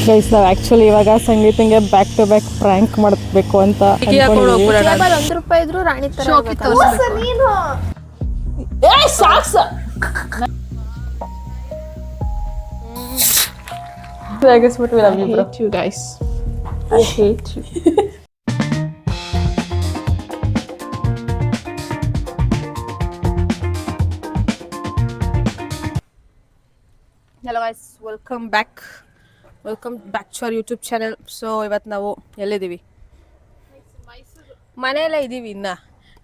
Guys ನಾವು actually ಇವಾಗ ಸಂಗೀತಂಗೆ back to back prank ಮಾಡಬೇಕು ಅಂತ ₹1 ಇದ್ರು ರಾಣಿ ತರ ನೀನು I guess what we love you, bro. I hate you guys. I hate you. Hello guys, welcome back to our YouTube channel. So ಇವತ್ತು ನಾವು ಎಲ್ಲಿದ್ದೀವಿ? ಮನೆಯಲ್ಲೇ ಇದ್ದೀವಿ ಇನ್ನ.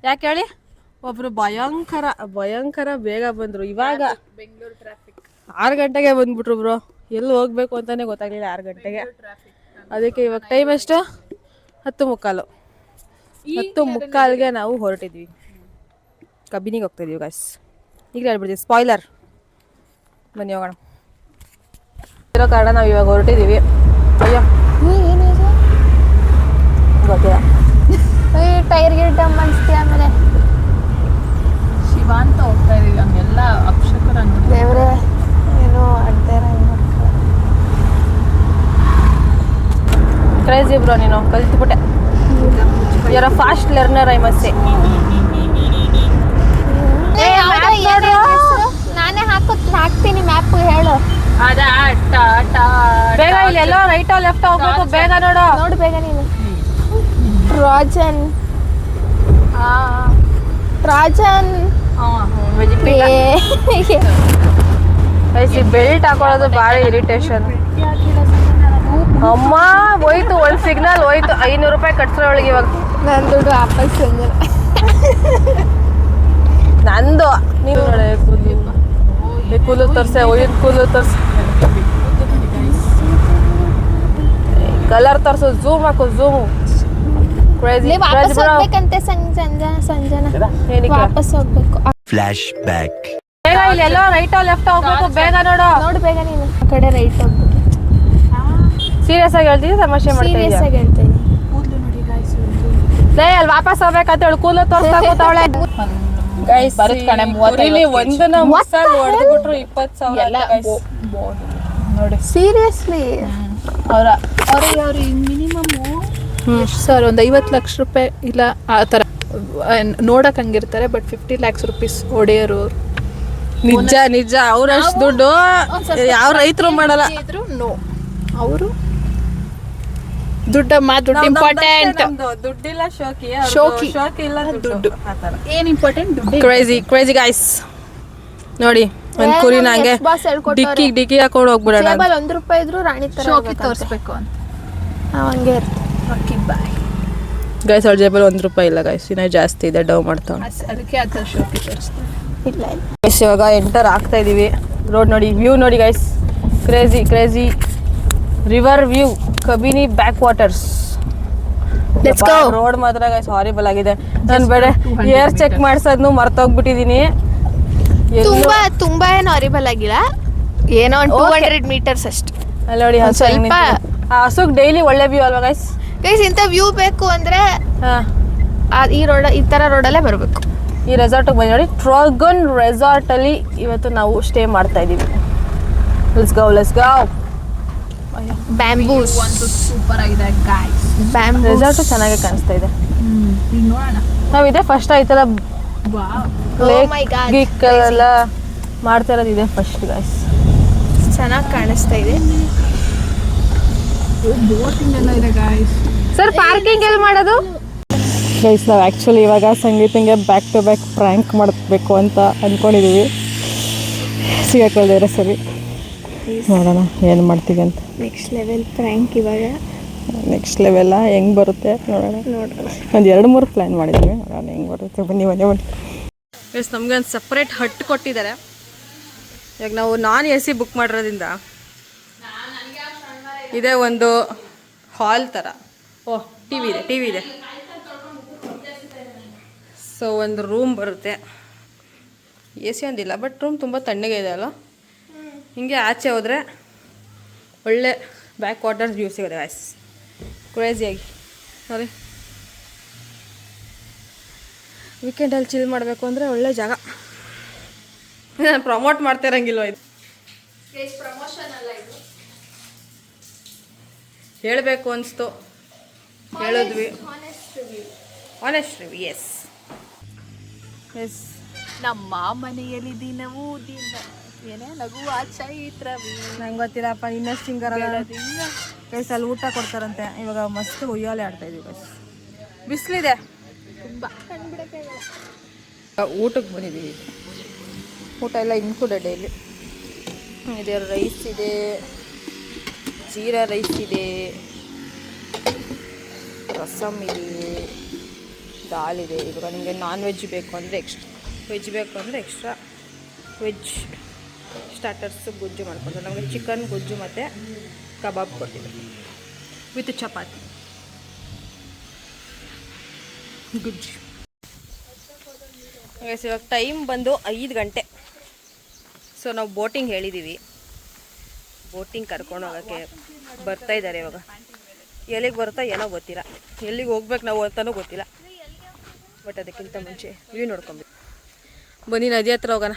ಯಾಕೆ ಹೇಳಿ? ಒಬ್ರು ಭಯಂಕರ ಬೇಗ ಬಂದ್ರು. ಇವಾಗ ಬೆಂಗಳೂರು ಟ್ರಾಫಿಕ್ 6 ಗಂಟೆಗೆ ಬಂದ್ಬಿಟ್ರು ಬ್ರೋ. ಎಲ್ಲಿ ಹೋಗ್ಬೇಕು ಅಂತಾನೆ ಗೊತ್ತಾಗ್ಲಿಲ್ಲ 6 ಗಂಟೆಗೆ. ಅದಕ್ಕೆ ಇವಾಗ ಟೈಮ್ ಎಷ್ಟು? 10:15. 10:15ಗೆ ನಾವು ಹೊರಟಿದ್ವಿ. ಕಬಿನಿಗೆ ಹೋಗ್ತಿದೀವಿ ಗಾಯ್ಸ್. ಈಗಲೇ ಹೇಳ್ಬಿಡ್ತೀವಿ ಸ್ಪಾಯ್ಲರ್. ಬನ್ನಿ ಹೋಗೋಣ. ಇರೋ ಕಾರಣ ನಾವು ಇವಾಗ ಹೊರಟಿದ್ದೀವಿ. ಅಯ್ಯೋ ಗೊತ್ತಿಲ್ಲ. ಟೈರ್ ಗಿರ್ ಡಮ್ ಅನ್ಸ್ತೀಯ ಆಮೇಲೆ ಶಿವ ಅಂತ ಹೋಗ್ತಾ ಇದೀವಿ. ಹಂಗೆಲ್ಲ ಅಕ್ಷಕರ ದೇವ್ರೆ ಏನೋ ಅಡ್ಡೇರ ಕ್ರೇಜಿ ಬ್ರೋ, ನೀನು ಕಲ್ತ್ಬಿಟ್ಟೆ. you're a fast learner, I must say. ನಾನೇ ಹಾಕ್ತೀನಿ ಮ್ಯಾಪ್. ಹೇಳು ಬೇಗ. ಇಲ್ಲಿ ಎಲ್ಲೋ ರೈಟ್ ಲೆಫ್ಟ್ ಹೋಗ್ಬೇಕು. ಬೇಗ ನೋಡು ಬೇಗ ನೀನು. ರಾಜನ್ ಬೆಲ್ಟ್ ಹಾಕೊಳ್ಳೋದು ಭಾರಿ ಇರಿಟೇಷನ್. ಅಮ್ಮ ಹೋಯ್ತು, ಒಂದು ಸಿಗ್ನಲ್ ಹೋಯ್ತು. ₹500 ಕಟ್ಸ್ರೆ ಒಳಗೆ. ಇವಾಗ ನನ್ನ ದುಡ್ಡು ವಾಪಸ್ ನಂದು. ನೀವು ಕೂಲು ತೋರ್ಸೆ, ಒಯ್ದು ಕೂಲು ತೋರ್ಸೆ, ಕಲರ್ ತೋರ್ಸು, ಝೂಮ್ ಹಾಕು, ಝೂಮ್. ವಾಪಸ್ ಹೋಗ್ಬೇಕಂತೆ ಸಂಜನಾ. ವಾಪಸ್ ಹೋಗ್ಬೇಕು. Flash back. ಬೇಗ. ಇಲ್ಲಿ ಎಲ್ಲೋ ರೈಟ್ ಲೆಫ್ಟ್ ಹೋಗ್ಬೇಕು. ಬೇಗ ನೋಡು ಬೇಗ ನೀನು. ಆ ಕಡೆ ರೈಟ್ ಹೋಗ್ಬೇಕು. ಸೀರಿಯಸ್ ಆಗಿ ಹೇಳ್ತೀನಿ, ತಮಾಷೆ ಮಾಡ್ತೀನಿ. ಅಲ್ಲಿ ವಾಪಸ್ ಹೋಗ್ಬೇಕಂತ ಹೇಳಿ ಕೂಲು ತೋರ್ಸ್ತಾ ಕೂತವಳೆ. ಒಂದನ್ನ ಹೊಡೆದ್ಬಿಟ್ರು 20,000 ನೋಡಿ. ಸೀರಿಯಸ್ಲಿ ಅವ್ರಿಗೆ ಮಿನಿಮಮ್ ಸರ್ ಒಂದು 50 ಲಕ್ಷ ರೂಪಾಯಿ ಇಲ್ಲ ಆ ಥರ ನೋಡಕ್ ಹಂಗಿರ್ತಾರೆ. ಬಟ್ 50 lakhs rupees ಒಡೆಯರು. ನಿಜ ಅವ್ರಷ್ಟು ದುಡ್ಡು ಯಾವ ರೈತರು ಮಾಡಲ್ಲ. ಅವರು ದುಡ್ಡು ಇಂಪಾರ್ಟೆಂಟ್. ದುಡ್ಡಿಲ್ಲ ಶೋಕಿ ಇಲ್ಲ ದುಡ್ಡು. ಏನ್ ಇಂಪಾರ್ಟೆಂಟ್? ದುಡ್ಡು. ಕ್ರೇಜಿ ಗೈಸ್ ನೋಡಿ. ಒಂದ್ ಕುರಿನ ಹಂಗೆ ಡಿಕ್ಕಿ ಹಾಕೊಂಡು ಹೋಗ್ಬಿಡೋಣ. ₹1 ಇದ್ರು ರಾಣಿ ತರ ಶೋಕಿ ತೋರಿಸ್ಬೇಕು ಅಂತ ಹಂಗೆ. ಗೈಸ್ ಅವ್ರ ಜೇಬಲ್ ₹1 ಇಲ್ಲ ಗೈಸ್. ಇನ್ನ ಜಾಸ್ತಿ ಇದೆ. ಡವ್ ಮಾಡ್ತಾವ. ಅದಕ್ಕೆ ಆ ಥರ ಶೋಕಿ ತೋರಿಸ್ತಾರೆ. ಇವಾಗ ಎಂಟರ್ ಆಗ್ತಾ ಇದೀವಿ. ರೋಡ್ ನೋಡಿ, ವ್ಯೂ ನೋಡಿ guys. Crazy river view, Kabini backwaters. Road ಮಾತ್ರ ಗೈಸ್ ಹಾರಿಬಲ್ ಆಗಿದೆ. ನಾನು ಬೇಡ ಏರ್ ಚೆಕ್ ಮಾಡ್ಸೋದ್ನು ಮರ್ತೋಗ್ಬಿಟ್ಟಿದೀನಿ. ತುಂಬಾ ಏನು ಹಾರಿಬಲ್ ಆಗಿಲ್ಲ. ಏನೋ 200 meters ಅಷ್ಟು. ಅಲ್ಲಿ ನೋಡಿ ಸ್ವಲ್ಪ ಹಸುಗ್ ಡೈಲಿ ಒಳ್ಳೆ ವ್ಯೂ ಅಲ್ವಾ ಗೈಸ್? ಇಂಥ ವ್ಯೂ ಬೇಕು ಅಂದ್ರೆ ಈ ತರ ರೋಡಲ್ಲೇ ಬರಬೇಕು. ಈ ರೆಸಾರ್ಟ್ ಬಂದು ನೋಡಿ, ಟ್ರಾಗನ್ ರೆಸಾರ್ಟ್ ಅಲ್ಲಿ ಇವತ್ತು ನಾವು ಸ್ಟೇ ಮಾಡ್ತಾ ಇದೀವಿ. Let's go. ಬ್ಯಾಂಬೂಸ್ ಒಂದು ಸೂಪರ್ ಆಗಿದೆ ಗಾಯ್ಸ್. ರೆಸಾರ್ಟ್ ಚೆನ್ನಾಗಿ ಕಾಣಿಸ್ತಾ ಇದೆ. ಈಗ ನೋಡೋಣ. ನಾವಿದೆ ಫಸ್ಟ್ ಈ ತರ ಲೇಕ್ ಎಲ್ಲ ಮಾಡ್ತಾ ಇರೋದು ಇದೆ ಫಸ್ಟ್ ಗೈಸ್. ಚೆನ್ನಾಗಿ ಕಾಣಿಸ್ತಾ ಇದೆ. ಬೋಟಿಂಗ್ ಎಲ್ಲ ಇದೆ ಗಾಯ್ಸ್. ಸರ್ ಪಾರ್ಕಿಂಗ್ ಎಲ್ಲಿ ಮಾಡೋದು ಗೈಸ್? ನಾವು ಆ್ಯಕ್ಚುಲಿ ಇವಾಗ ಸಂಗೀತಂಗೆ ಬ್ಯಾಕ್ ಟು ಬ್ಯಾಕ್ ಪ್ರ್ಯಾಂಕ್ ಮಾಡಬೇಕು ಅಂತ ಅಂದ್ಕೊಂಡಿದ್ದೀವಿ. ಸಿಗಾಕೊಳ್ದಿರೋ ಸರಿ ನೋಡೋಣ ಏನು ಮಾಡ್ತೀವಿ ಅಂತ. Next level prank. ಇವಾಗ ನೆಕ್ಸ್ಟ್ ಲೆವೆಲ್ಲ ಹೆಂಗೆ ಬರುತ್ತೆ ನೋಡೋಣ. ಒಂದು 2-3 ಪ್ಲ್ಯಾನ್ ಮಾಡಿದ್ದೀವಿ, ನೋಡೋಣ ಹೆಂಗೆ ಬರುತ್ತೆ. ಬನ್ನಿ ಗೈಸ್, ನಮಗೆ ಒಂದು ಸಪ್ರೇಟ್ ಹಟ್ ಕೊಟ್ಟಿದ್ದಾರೆ. ಇವಾಗ ನಾವು ನಾನ್ AC ಬುಕ್ ಮಾಡಿರೋದ್ರಿಂದ ಇದೇ ಒಂದು ಹಾಲ್ ಥರ. ಟಿ ವಿ ಇದೆ. ಸೊ ಒಂದು ರೂಮ್ ಬರುತ್ತೆ. AC ಒಂದಿಲ್ಲ, ಬಟ್ ರೂಮ್ ತುಂಬ ತಣ್ಣಗೆ ಇದೆ ಅಲ್ಲ. ಹಿಂಗೆ ಆಚೆ ಹೋದರೆ ಒಳ್ಳೆ ಬ್ಯಾಕ್ ವಾಟರ್ ವ್ಯೂ ಸಿಗುತ್ತೆ ಗೈಸ್. ಕ್ರೇಜಿಯಾಗಿ ನೋಡಿ. ವೀಕೆಂಡಲ್ಲಿ ಚಿಲ್ ಮಾಡಬೇಕು ಅಂದರೆ ಒಳ್ಳೆ ಜಾಗ. ಪ್ರಮೋಟ್ ಮಾಡ್ತಾ ಇರಂಗಿಲ್ವ ಇದು? ಹೇಳಬೇಕು ಅನಿಸ್ತು, ಹೇಳಿದ್ವಿ. Honest review. Yes yes. ನಮ್ಮ ಮನೆಯಲ್ಲಿ ದಿನವೂ ಏನೇ ನಗುವ ಚೈತ್ರವೇ. ನಂಗೆ ಗೊತ್ತಿಲ್ಲಪ್ಪ, ಇನ್ನಷ್ಟು ಹಿಂಗಾರಲ್ಲ ಗೈಸ್. ಅಲ್ಲಿ ಊಟ ಕೊಡ್ತಾರಂತೆ. ಇವಾಗ ಮಸ್ತ್ ಉಯ್ಯಾಲೆ ಆಡ್ತಾ ಇದೀವಿ ಗೈಸ್. ಬಿಸಿಲಿದೆ ತುಂಬ ಊಟಕ್ಕೆ ಬಂದಿದ್ದೀವಿ. ಊಟ ಎಲ್ಲ ಇನ್ಕ್ಲೂಡೆಡ್ ಇಲ್ಲಿ ಇದೆ. ರೈಸ್ ಇದೆ, ಜೀರಾ ರೈಸ್ ಇದೆ, ರಸಮ್ ಇದೆ, ದಾಲ್ ಇದೆ. ಇವಾಗ ನಿಮಗೆ ನಾನ್ ವೆಜ್ ಬೇಕು ಅಂದರೆ ಎಕ್ಸ್ಟ್ರಾ, ವೆಜ್ ಬೇಕು ಅಂದರೆ ಎಕ್ಸ್ಟ್ರಾ ವೆಜ್ ಸ್ಟಾರ್ಟರ್ಸು ಗೊಜ್ಜು ಮಾಡ್ಕೊಡ್ತಾರೆ. ನಮಗೆ ಚಿಕನ್ ಗೊಜ್ಜು ಮತ್ತು ಕಬಾಬ್ ಕೊಟ್ಟಿದ್ದಾರೆ ವಿತ್ ಚಪಾತಿ ಗುಜ್ಜು. ಇವಾಗ ಟೈಮ್ ಬಂದು 5 ಗಂಟೆ. ಸೊ ನಾವು ಬೋಟಿಂಗ್ ಹೇಳಿದ್ದೀವಿ, ಬೋಟಿಂಗ್ ಕರ್ಕೊಂಡು ಹೋಗೋಕ್ಕೆ ಬರ್ತಾಯಿದ್ದಾರೆ. ಇವಾಗ ಎಲ್ಲಿಗೆ ಬರ್ತಾ ಏನೋ ಗೊತ್ತಿಲ್ಲ, ಎಲ್ಲಿಗೆ ಹೋಗ್ಬೇಕು ನಾವು ಅಂತಲೂ ಗೊತ್ತಿಲ್ಲ. ಬಟ್ ಅದಕ್ಕಿಂತ ಮುಂಚೆ ವ್ಯೂ ನೋಡ್ಕೊಂಬೇಕು. ಬನ್ನಿ ನದಿ ಹತ್ರ ಹೋಗೋಣ.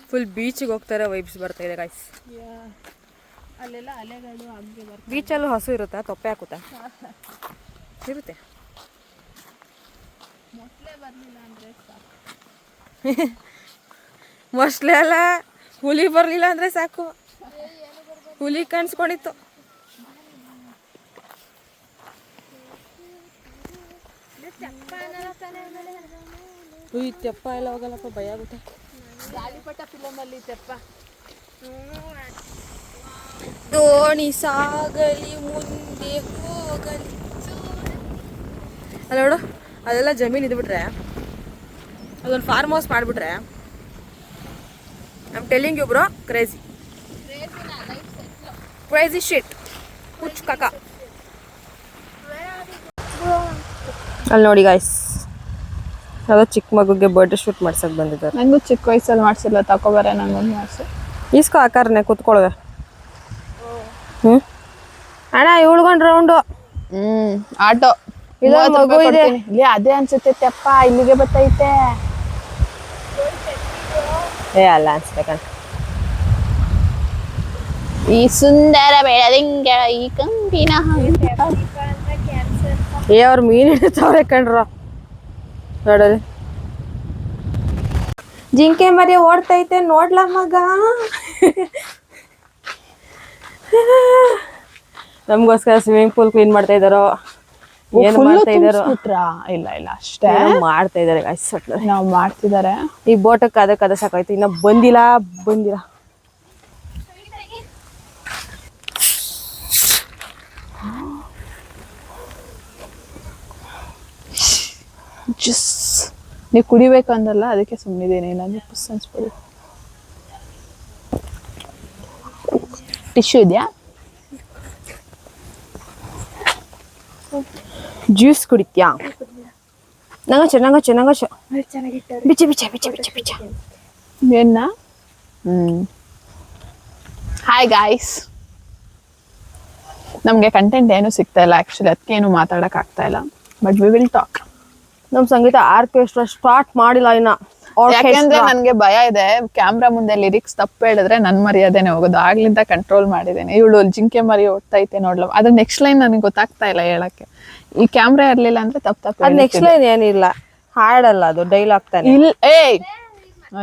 ಫುಲ್ ಬೀಚಿಗೆ ಹೋಗ್ತಾರೆ, ವೈಬ್ಸ್ ಬರ್ತಾಯಿದೆ ಗಾಯ್ಸ್. ಅಲ್ಲೆಲ್ಲ ಅಲೆಗಳು ಹಂಗೆ ಬರ್ತವೆ. ಬೀಚಲ್ಲೂ ಹಸು ಇರುತ್ತಾ? ತೊಪ್ಪೆ ಹಾಕುತ್ತಾ? ಇರುತ್ತೆ. ಮೊಸಳೆ ಬರಲಿಲ್ಲ ಅಂದರೆ ಸಾಕು. ಮೊಸಳೆ ಅಲ್ಲ, ಹುಲಿ ಬರಲಿಲ್ಲ ಅಂದರೆ ಸಾಕು. ಹುಲಿ ಕಾಣಿಸ್ಕೊಂಡಿತ್ತು. ತೆಪ್ಪ ಎಲ್ಲ ಹೋಗಲ್ಲಪ್ಪ, ಭಯ ಆಗುತ್ತೆ. ಗಾಳಿಪಟ ಫಿಲಮಲ್ಲಿ ತೆಪ್ಪ. ದೋಣಿ ಸಾಗಲಿ ಮುಂದೆ ಹೋಗಲಿ. ಅಲ್ಲ ನೋಡು, ಅದೆಲ್ಲ ಜಮೀನು ಇದ್ಬಿಟ್ರೆ, ಅದೊಂದು ಫಾರ್ಮ್ ಹೌಸ್ ಮಾಡಿಬಿಟ್ರೆ, I am telling you bro, crazy crazy shit ಹುಚ್ಚ ಕಾಕ. ಅಲ್ಲಿ ನೋಡಿ ಗಾಯ್ಸ್, ಯಾವುದೋ ಚಿಕ್ಕ ಮಗುಗೆ ಬರ್ಡೇ ಶೂಟ್ ಮಾಡ್ಸಕ್ಕೆ ಬಂದಿದ್ದಾರೆ. ನನಗೂ ಚಿಕ್ಕ ವಯಸ್ಸಲ್ಲಿ ಮಾಡಿಸಿಲ್ಲ, ತಗೋಬಾರೆ ನಂಗೊಂದು ಮಾಡಿಸಿ. ಈಸ್ಕೋ ಆಕಾರನೆ ಕೂತ್ಕೊಳ್ಳೋದೆ. ಅಣ್ಣ ಇಳ್ಕೊಂಡು ರೌಂಡು. ಆಟೋ ಇದೊಂದು ಮಗು ಇದೆ. ಇಲ್ಲಿ ಅದೇ ಅನ್ಸುತ್ತೆ ತೆಪ್ಪ, ಇಲ್ಲಿಗೆ ಬರ್ತೈತೆ. ಅಲ್ಲ ಅನ್ಸ್ಬೇಕಂತ. ಈ ಸುಂದರ ಬೆಳದಿಂಗ ಈ ಕಂಪಿನ ಅವ್ರು ಮೀನು ಹಿಡಿತವ್ರೆ ಕಣ್ರ. ನೋಡಲಿ ಜಿಂಕೆ ಮರಿ ಓಡ್ತೈತೆ, ನೋಡ್ಲ ಮಗ. ನಮ್ಗೋಸ್ಕರ ಸ್ವಿಮ್ಮಿಂಗ್ ಪೂಲ್ ಕ್ಲೀನ್ ಮಾಡ್ತಾ ಇದಾರೋ ಏನು ಮಾಡ್ತಾ ಇದಾರೋ. ಇಲ್ಲ ಇಲ್ಲ ಅಷ್ಟೇ ಮಾಡ್ತಾ ಇದಾರೆ ನಾವು ಮಾಡ್ತಿದ್ದಾರೆ. ಈ ಬೋಟಕ್ಕೆ ಅದಕ್ಕೆ ಸಾಕಾಯ್ತು, ಇನ್ನ ಬಂದಿಲ್ಲ. ಜ್ಯೂಸ್ ನೀವು ಕುಡಿಬೇಕು ಅಂದಲ್ಲ, ಅದಕ್ಕೆ ಸುಮ್ಮನಿದ್ದೀನಿ. ನನಗೆ ಪುಸ್ ಅನ್ಸ್ಬಿಡಿ. ಟಿಶ್ಯೂ ಇದೆಯಾ? ಜ್ಯೂಸ್ ಕುಡಿತ್ಯಾ? ನಂಗಚ ಬಿಚ್ಚ ಏನ? ಹಾಯ್ ಗಾಯ್ಸ್, ನಮಗೆ ಕಂಟೆಂಟ್ ಏನು ಸಿಗ್ತಾ ಇಲ್ಲ ಆ್ಯಕ್ಚುಲಿ, ಅದಕ್ಕೆ ಏನು ಮಾತಾಡೋಕೆ ಆಗ್ತಾ ಇಲ್ಲ. But we will talk. ನಮ್ಮ ಸಂಗೀತ ಆರ್ಕೆಸ್ಟ್ರಾ ಸ್ಟಾರ್ಟ್ ಮಾಡಿಲ್ಲ ಇನ್ನ. ಯಾಕೆಂದ್ರೆ ನನಗೆ ಭಯ ಇದೆ, ಕ್ಯಾಮ್ರಾ ಮುಂದೆ ಲಿರಿಕ್ಸ್ ತಪ್ಪು ಹೇಳಿದ್ರೆ ನನ್ನ ಮರ್ಯಾದೆನೆ ಹೋಗೋದು. ಆಗ್ಲಿಂದ ಕಂಟ್ರೋಲ್ ಮಾಡಿದ್ದೇನೆ. ಇವಳು ಜಿಂಕೆ ಮರಿ ಓಡ್ತೈತೆ ನೋಡ್ಲ, ಅದ್ರ ನೆಕ್ಸ್ಟ್ ಲೈನ್ ನನಗೆ ಗೊತ್ತಾಗ್ತಾ ಇಲ್ಲ ಹೇಳಕ್ಕೆ. ಈ ಕ್ಯಾಮ್ರಾ ಇರ್ಲಿಲ್ಲ ಅಂದ್ರೆ ತಪ್ಪು. ಅದು ನೆಕ್ಸ್ಟ್ ಲೈನ್ ಏನಿಲ್ಲ, ಹಾಡಲ್ಲ, ಅದು ಡೈಲಾಗ್ ತಾನೆ. ಇಲ್ಲ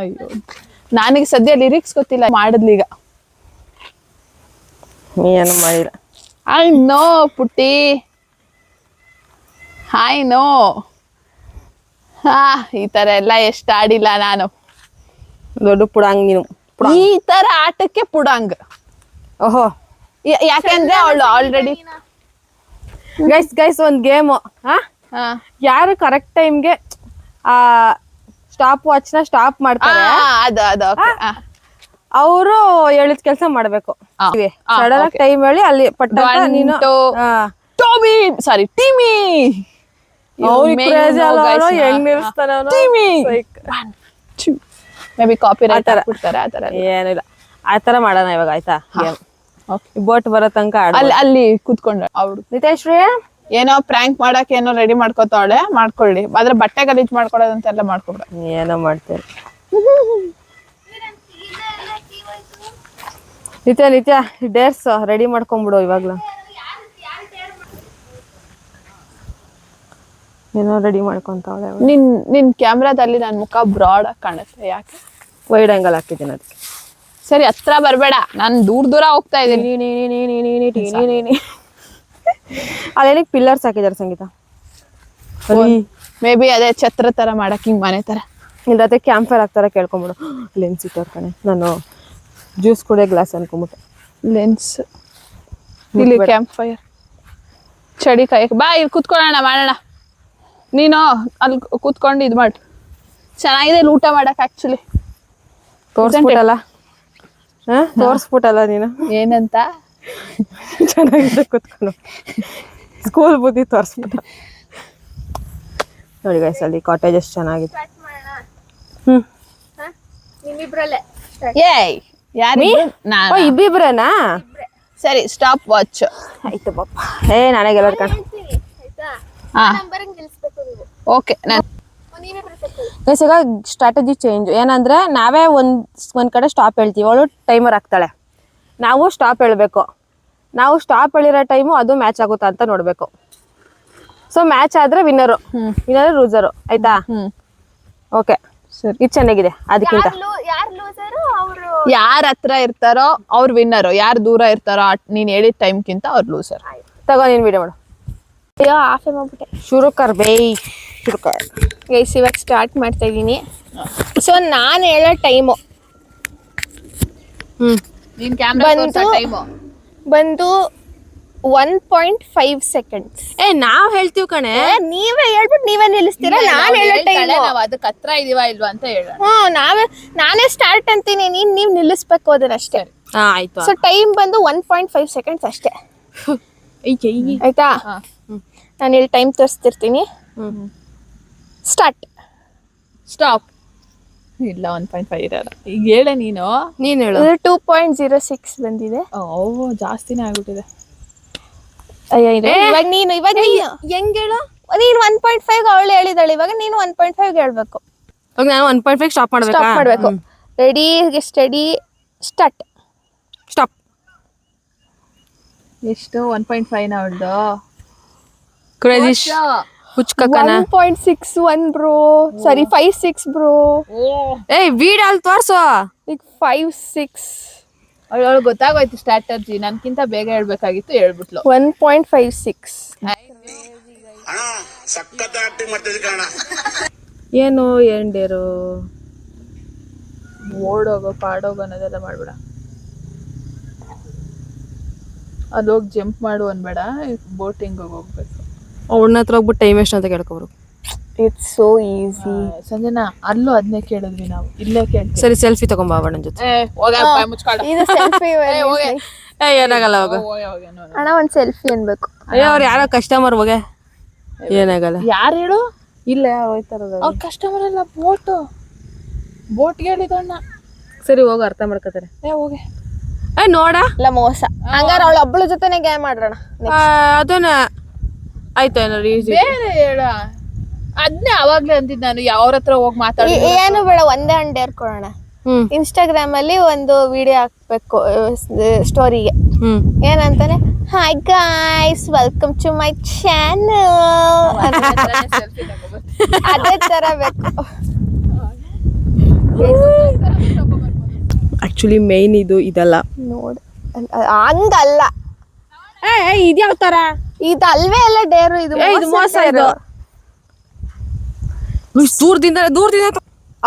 ಅಯ್ಯೋ, ನನಗೆ ಸದ್ಯ ಲಿರಿಕ್ಸ್ ಗೊತ್ತಿಲ್ಲ. ಮಾಡಿದ್ಲೀಗ ಏನು ಮಾಡಿಲ್ಲ. ಐ ನೋ ಪುಟ್ಟಿ, ಐ ನೋ. ಈ ತರ ಎಲ್ಲ ಎಷ್ಟು ಆಡಿಲ್ಲ ನಾನು. ದೊಡ್ಡ ಪುಡಾಂಗ್ ನೀನು. ಈ ತರ ಆಟಕ್ಕೆ ಪುಡಾಂಗ್. ಓಹೋ, ಯಾಕೆಂದ್ರೆ ಅವಳು ಆಲ್ರೆಡಿ ಗೈಸ್ ಒಂದ್ ಗೇಮ್. ಯಾರು ಕರೆಕ್ಟ್ ಟೈಮ್ಗೆ ಸ್ಟಾಪ್ ವಾಚ್ ನ ಸ್ಟಾಪ್ ಮಾಡ್ತಾರೆ, ಅವರು ಹೇಳಿದ ಕೆಲಸ ಮಾಡ್ಬೇಕು. ಸಡನ್ ಆಗಿ ಟೈಮ್ ಹೇಳಿ ಅಲ್ಲಿ ಪಟ್ಟ ನೀನು ಟೀಮಿ ಮೇ ಬಿ ಕಾಪಿರೈಟ್ ಹಾಕ್ಬಿಡ್ತಾರೆ. ಆ ತರ ಏನಿಲ್ಲ, ಆ ತರ ಮಾಡೋಣ ಇವಾಗ. ಆಯ್ತಾ, ಬೋಟ್ ಬರೋ ತನಕ ಅಲ್ಲಿ ಕೂತ್ಕೊಂಡ್ರೆ ಅವ್ರು ನಿತೇಶ್ರೀ ಏನೋ ಪ್ರ್ಯಾಂಕ್ ಮಾಡಕ್ ಏನೋ ರೆಡಿ ಮಾಡ್ಕೋತಾವಳೆ, ಮಾಡ್ಕೊಳ್ಳಿ. ಆದ್ರೆ ಬಟ್ಟೆ ಗಲೀಜ್ ಮಾಡ್ಕೊಳ್ಳೋದಂತೆಲ್ಲ ಮಾಡ್ಕೊಬಿಡ. ಏನೋ ಮಾಡ್ತೇವೆ. ನಿತ್ಯ ಡೇರ್ಸ್ ರೆಡಿ ಮಾಡ್ಕೊಂಬಿಡು ಇವಾಗ್ಲೂ. ಏನೋ ರೆಡಿ ಮಾಡ್ಕೊಂತಾವಳೆ. ನಿನ್ ಕ್ಯಾಮ್ರಾದಲ್ಲಿ ನನ್ನ ಮುಖ ಬ್ರಾಡ್ ಆಗಿ ಕಾಣುತ್ತೆ, ಯಾಕೆ? ವೈಡ್ ಆಂಗಲ್ ಹಾಕಿದ್ದೀನಿ ಅದಕ್ಕೆ. ಸರಿ, ಹತ್ರ ಬರಬೇಡ, ನಾನು ದೂರ ಹೋಗ್ತಾ ಇದ್ದೀನಿ. ಅದೇನಕ್ಕೆ ಪಿಲ್ಲರ್ಸ್ ಹಾಕಿದ್ದಾರೆ ಸಂಗೀತ? ಮೇ ಬಿ ಅದೇ ಛತ್ರ ತರ ಮಾಡಕ್, ಹಿಂಗ್ ಮನೆ ತರ. ಇಲ್ಲದೆ ಕ್ಯಾಂಪ್ ಫೈರ್ ಹಾಕ್ತಾರ, ಕೇಳ್ಕೊಂಬಿಡು. ಲೆನ್ಸ್ ಇಟ್ಟವ್ರ ಕಣೆ, ನಾನು ಜ್ಯೂಸ್ ಕುಡಿಯೋ ಗ್ಲಾಸ್ ಅನ್ಕೊಂಬಿಟ್ಟೆ. ಲೆನ್ಸ್ ಇಲ್ಲಿ ಕ್ಯಾಂಪ್ ಫೈರ್, ಚಡಿ ಕಾಯಕ್ ಬಾ, ಇಲ್ಲಿ ಕುತ್ಕೊಳ್ಳೋಣ, ಮಾಡೋಣ. ನೀನು ಅಲ್ಲಿ ಕೂತ್ಕೊಂಡು ಇದು ಮಾಡಿ. ಚೆನ್ನಾಗಿದೆ ಊಟ ಮಾಡಕ್. ಆಕ್ಚುಲಿ ತೋರ್ಸ್ಬಿಟ್ಟಲ್ಲ, ತೋರ್ಸ್ಬಿಟ್ಟಲ್ಲ ನೀನು ಏನಂತ. ಚೆನ್ನಾಗಿದೆ ಕೂತ್ಕೊಂಡು, ಸ್ಕೂಲ್ ಬುದ್ಧಿ ತೋರ್ಸ್ಬಿಟ್ಟ. ನೋಡಿ ಗೈಸ್, ಅಲ್ಲಿ ಕಾಟೇಜ್ ಎಷ್ಟು ಚೆನ್ನಾಗಿದೆ. ಏಯ್ ಯಾರು? ಇಬ್ಬಿಬ್ರೇನಾ? ಸರಿ, ಸ್ಟಾಪ್ ವಾಚ್ ಆಯ್ತು ಪಾಪ. ನಾನೇ ಗೆಲ್ಲೋದು ಕಣ. ಓಕೆ. ಗೈಸ್, ಈಗ ಸ್ಟ್ರಾಟಜಿ ಚೇಂಜ್ ಏನಂದ್ರೆ, ನಾವೇ ಒಂದ್ ಕಡೆ ಸ್ಟಾಪ್ ಹೇಳ್ತೀವಿ, ಅವಳು ಟೈಮರ್ ಹಾಕ್ತಾಳೆ, ನಾವು ಸ್ಟಾಪ್ ಹೇಳ್ಬೇಕು. ನಾವು ಸ್ಟಾಪ್ ಹೇಳಿರೋ ಟೈಮು ಅದು ಮ್ಯಾಚ್ ಆಗುತ್ತಾ ಅಂತ ನೋಡ್ಬೇಕು. ಸೊ ಮ್ಯಾಚ್ ಆದ್ರೆ ವಿನ್ನರು, ವಿನ್ನರ್ ಲೂಸರು. ಆಯ್ತಾ? ಓಕೆ, ಸರಿ. ಇದು ಚೆನ್ನಾಗಿದೆ. ಅದಕ್ಕಿಂತ ಯಾರ ಹತ್ರ ಇರ್ತಾರೋ ಅವ್ರು ವಿನ್ನರು, ಯಾರು ದೂರ ಇರ್ತಾರೋ ನೀನ್ ಹೇಳಿದ ಟೈಮ್ಗಿಂತ ಅವ್ರು ಲೂಸರ್. ತಗೋ, ನೀನ್ ವಿಡಿಯೋ ಮಾಡು. ಅಯ್ಯೋ, ಆಫೇ ಮಾಡ್ಬಿಟ್ಟೆ. ಶುರು ಕರ್ ಬೇಯ್, ಶುರು ಕರ್. ಗೈಸ್, ಇವಾಗ ಸ್ಟಾರ್ಟ್ ಮಾಡ್ತಾ ಇದ್ದೀನಿ. ಸೊ ನಾನು ಹೇಳೋ ಟೈಮು ಬಂದು 1.5 ಸೆಕೆಂಡ್ಸ್. ನಾವ್ ಹೇಳ್ತೀವಿ ಕಣೆ. ನೀವೇ ಹೇಳ್ಬಿಟ್ಟು ನೀವೇ ನಿಲ್ಲಿಸ್ತೀರಾ? ನಾನು ಹೇಳೋ ಟೈಮ್ ಅದಕ್ಕೆ ಹತ್ರ ಇದೀವಾ ಇಲ್ವಾ ಅಂತ ಹೇಳ. ನಾನೇ ಸ್ಟಾರ್ಟ್ ಅಂತೀನಿ, ನೀವ್ ನಿಲ್ಲಿಸ್ಬೇಕು ಅದನ್ನಷ್ಟೇ. ಆಯ್ತು. ಸೊ ಟೈಮ್ ಬಂದು 1.5 ಸೆಕೆಂಡ್ಸ್ ಅಷ್ಟೇ. ಆಯ್ತಾ? ನಾನು ಇಲ್ಲಿ ಟೈಮ್ ತೋರಿಸ್ತಿರ್ತೀನಿ. ಸ್ಟಾರ್ಟ್. ಸ್ಟಾಪ್. ಇಲ್ಲ, 1.5 ಇರಲ್ಲ. ಈಗ ಹೇಳ ನೀನ್ ಹೇಳು. 2.06 ಬಂದಿದೆ. ಜಾಸ್ತಿನೇ ಆಗ್ಬಿಟ್ಟಿದೆ. ಇವಾಗ ನೀನು ಹೆಂಗ್ ಹೇಳು? ನೀನು 1.5 ಅವಳು ಹೇಳಿದಾಳೆ, ಇವಾಗ ನೀನು 1.5 ಹೇಳ್ಬೇಕು. ನಾನು 1.5 ಸ್ಟಾಪ್ ಮಾಡ್ಬೇಕು. Ready, steady, start. ಸ್ಟಾಪ್. ಎಷ್ಟು? 1.5 ನ ಅವಳ್ದು. ಕ್ರೇಜಿ ಹುಚ್ಕಕ್ಕನ 1.61 ಬ್ರೋ. Sorry, 5.6 bro. ವಿಡಿಯೋ ಅಲ್ಲಿ ತೋರ್ಸು. ಈಗ 5.6. ಅವಳು ಗೊತ್ತಾಗೋಯ್ತು ಸ್ಟ್ರಾಟಜಿ. ನನ್ಕಿಂತ ಬೇಗ ಹೇಳ್ಬೇಕಾಗಿತ್ತು, ಹೇಳ್ಬಿಟ್ಲು. 1.56. ಏನು ಎಂಡೇರು ಓಡೋಗೋ ಪಾಡೋಗೋ ಅನ್ನೋದೆಲ್ಲ ಮಾಡ್ಬೇಡ. ಅಲ್ಲಿ ಹೋಗಿ ಜಂಪ್ ಮಾಡು ಅನ್ಬೇಡ, ಬೋಟಿಂಗ್ ಹೋಗ್ಬೇಕು. ಅವಳನ್ನ ಹತ್ರ ಹೋಗ್ಬಿಟ್ಟು ಟೈಮ್ ಎಷ್ಟು ಅಂತ ಕೇಳ್ಕೊಬ್ರು. It's so easy. ಸಂಜನಾ, ಅಲ್ಲೂ ಅದನ್ನೇ ಕೇಳಿದ್ವಿ ನಾವು, ಇಲ್ಲೇ ಕೇಳ್ತೀವಿ. ಸರಿ, ಸೆಲ್ಫಿ ತಗೊಂಬಾ ನನ್ನ ಜೊತೆ. ಇದು ಸೆಲ್ಫಿ. ಏನಾಗಲ್ಲ, ಹೋಗ ಅಣ್ಣ, ಒಂದ್ ಸೆಲ್ಫಿ ಅನ್ಬೇಕು. ಅಯ್ಯೋ, ಅವ್ರು ಯಾರೋ ಕಸ್ಟಮರ್ ಹೋಗೆ. ಏನಾಗಲ್ಲ. ಯಾರು ಹೇಳು? ಇಲ್ಲ, ಹೋಯ್ತಾರದ ಅವ್ರ ಕಸ್ಟಮರ್ ಅಲ್ಲ, ಬೋಟ್ ಹೇಳಿದಣ್ಣ. ಸರಿ, ಹೋಗ, ಅರ್ಥ ಮಾಡ್ಕೋತಾರೆ. ಹೋಗಿ ನೋಡ. ಇಲ್ಲ, ಮೋಸ. ಹಂಗಾರ ಅವಳ ಒಬ್ಬಳ ಜೊತೆನೆ ಗೇಮ್ ಮಾಡ್ರಣ. ಅದನ್ನ ಆಯ್ತು. ಬೇರೆ ಹೇಳ. ಅದನ್ನೇ ಅವಾಗ್ಲೇ ಅಂತಿದ್ ನಾನು, ಯಾವ್ರ ಹತ್ರ ಹೋಗಿ ಮಾತಾಡಿ. ಏನು ಬೇಡ, ಒಂದೇ ಹಂಡೆ ಏರ್ಕೊಳ್ಳೋಣ. ಇನ್ಸ್ಟಾಗ್ರಾಮ್ ಅಲ್ಲಿ ಒಂದು ವಿಡಿಯೋ ಹಾಕ್ಬೇಕು ಸ್ಟೋರಿಗೆ. ಏನಂತಾನೆ, hi guys, welcome to my channel. ಅದೇ ತರ ಬೇಕು. ಆಕ್ಚುಲಿ ಮೇನ್ ಇದಲ್ಲ ನೋಡ್, ಹಂಗಲ್ಲ. ಇದ್ಯಾವ ತರ? ಇದು ಅಲ್ವೇ ಅಲ್ಲ ಡೇರು. ಇದು ಮೋಸ. ಇದು ದೂರದಿಂದ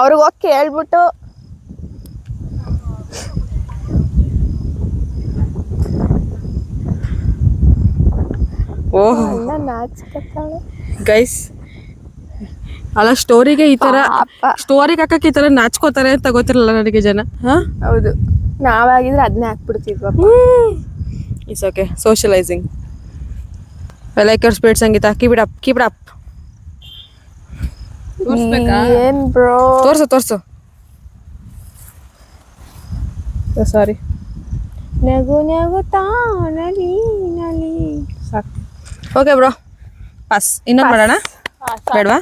ಅವ್ರಿಗೆ ಹೋಗಿ ಕೇಳ್ಬಿಟ್ಟು ನಾಚ್ಕತ್ತಾಳೆ ಗೈಸ್. ಅಲ್ಲ, ಸ್ಟೋರಿಗೆ ಈ ತರ, ಸ್ಟೋರಿಗೆ ಹಾಕಕ್ಕೆ ಈ ತರ ನಾಚ್ಕೋತಾರೆ ಅಂತ ಗೊತ್ತಿರಲ್ಲ ನನಗೆ ಜನ. ಹೌದು, ನಾವಾಗಿದ್ರೆ ಅದನ್ನೇ ಹಾಕ್ಬಿಡ್ತಿದ್ವ. It's okay. ಸೋಷಿಯಲೈಸಿಂಗ್. ಲೈಕರ್ ಸ್ಪೀಡ್ ಸಂಗೀತ. Keep it up, keep it up. ಏನ್ ಬ್ರೋ? ತೋರ್ಸು. ಸಾರಿ. ನಗು ತಾನಲಿ ಸಾಕು. Okay bro, pass. ಇನ್ನೊಂದು ಮಾಡೋಣ ಬೇಡವಾ?